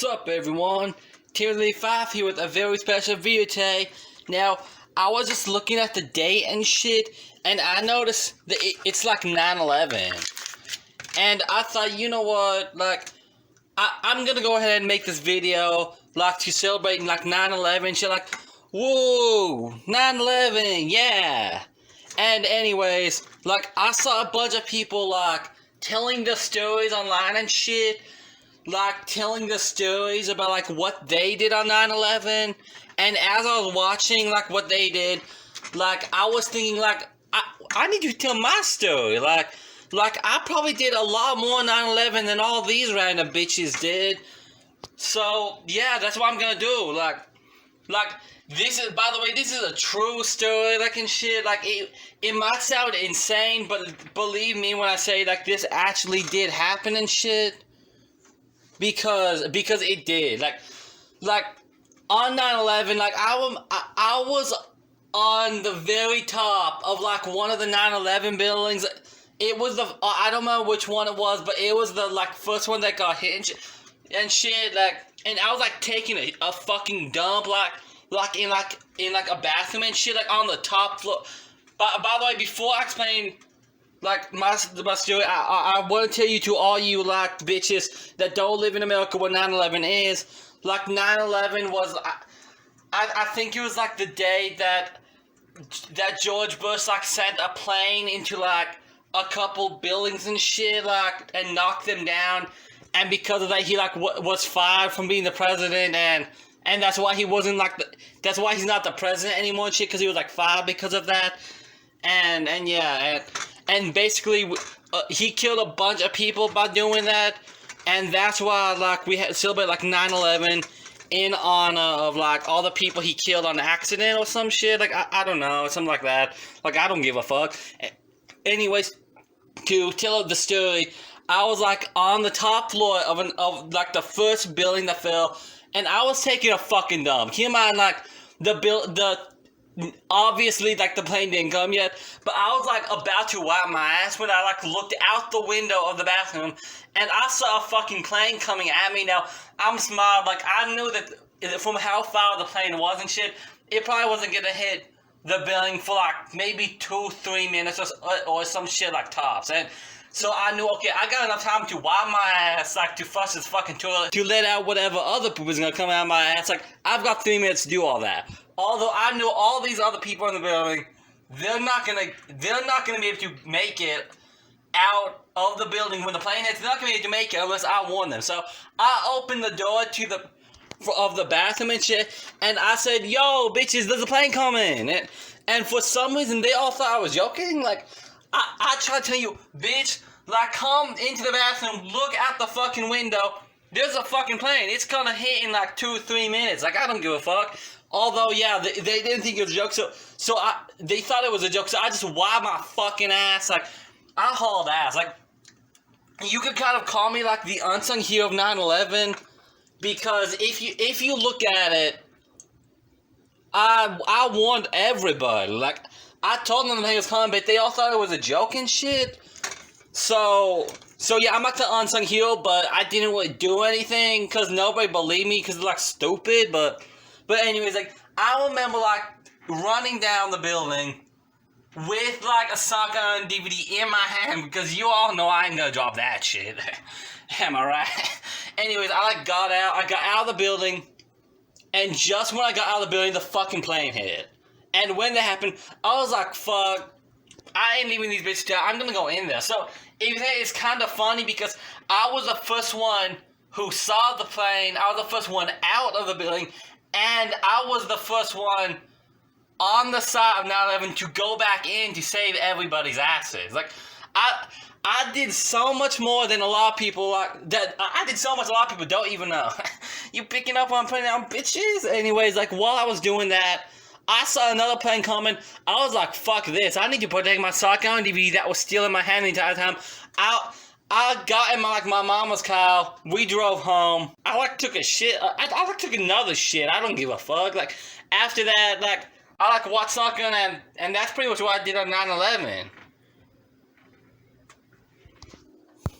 What's up, everyone? Timothy5 here with a very special video today. Now, I was just looking at the date and shit, and I noticed that it's like 9/11. And I thought, you know what, like, I'm gonna go ahead and make this video, like, to celebrate, like, 9/11 shit, like, whoa, 9/11, yeah. And anyways, like, I saw a bunch of people, like, telling the stories online and shit, like, telling the stories about, like, what they did on 9/11, and as I was watching, like, what they did, like, I was thinking, like, I need to tell my story, like, I probably did a lot more 9/11 than all these random bitches did, so, yeah, that's what I'm gonna do, like, this is, by the way, this is a true story, like, and shit, like, it might sound insane, but believe me when I say, like, this actually did happen and shit. Because it did, like on 9/11, like I was on the very top of like one of the 9/11 buildings. It was I don't know which one it was, but it was the like first one that got hit and shit. Like, and I was like taking a fucking dump, like in a bathroom and shit, like on the top floor. By the way, before I explain, like, my story, I want to tell you to all you, like, bitches that don't live in America what 9/11 is. Like, 9/11 was, I think it was, like, the day that George Bush, like, sent a plane into, like, a couple buildings and shit, like, and knocked them down. And because of that, he, like, was fired from being the president, and that's why he wasn't, like, that's why he's not the president anymore and shit, because he was, like, fired because of that. And yeah, and basically, he killed a bunch of people by doing that, and that's why, like, we had celebrate, like, 9/11 in honor of, like, all the people he killed on accident or some shit, like, I don't know, something like that, like, I don't give a fuck. Anyways, to tell the story, I was, like, on the top floor of like, the first building that fell, and I was taking a fucking dump. Keep in mind, like, obviously, like, the plane didn't come yet, but I was, like, about to wipe my ass when I, like, looked out the window of the bathroom, and I saw a fucking plane coming at me. Now, I'm smart, like, I knew that from how far the plane was and shit, it probably wasn't gonna hit the building for, like, maybe 2-3 minutes or some shit, like, tops, and so I knew, okay, I got enough time to wipe my ass, like, to flush this fucking toilet, to let out whatever other poop is gonna come out of my ass, like, I've got 3 minutes to do all that. Although I knew all these other people in the building, they're not gonna be able to make it out of the building when the plane hits. They're not gonna be able to make it unless I warn them. So I opened the door to of the bathroom and shit, and I said, "Yo, bitches, there's a plane coming." And for some reason, they all thought I was joking. Like, I tried to tell you, bitch, like, come into the bathroom, look out the fucking window. There's a fucking plane. It's gonna hit in like 2-3 minutes. Like, I don't give a fuck. Although, yeah, they didn't think it was a joke, so they thought it was a joke, so I just wiped my fucking ass, like, I hauled ass, like, you could kind of call me, like, the unsung hero of 9/11, because if you look at it, I warned everybody, like, I told them the thing was coming, but they all thought it was a joke and shit, so yeah, I'm like the unsung hero, but I didn't really do anything, because nobody believed me, because they're, like, stupid, But anyways, like, I remember, like, running down the building with, like, a shotgun DVD in my hand, because you all know I ain't gonna drop that shit. Am I right? Anyways, I, like, got out of the building, and just when I got out of the building, the fucking plane hit. And when that happened, I was like, fuck, I ain't leaving these bitches down, I'm gonna go in there. So, it's kind of funny, because I was the first one who saw the plane, I was the first one out of the building, and I was the first one on the side of 9/11 to go back in to save everybody's asses. Like, I did so much more than a lot of people, like, that, I did so much a lot of people don't even know. You picking up on putting down bitches? Anyways, like, while I was doing that, I saw another plane coming. I was like, fuck this, I need to protect my shotgun DVD that was still in my hand the entire time. I got in my mama's car, we drove home, I, like, took a shit, I like, took another shit, I don't give a fuck, like, after that, like, I, like, watched shotgun, and that's pretty much what I did on 9/11.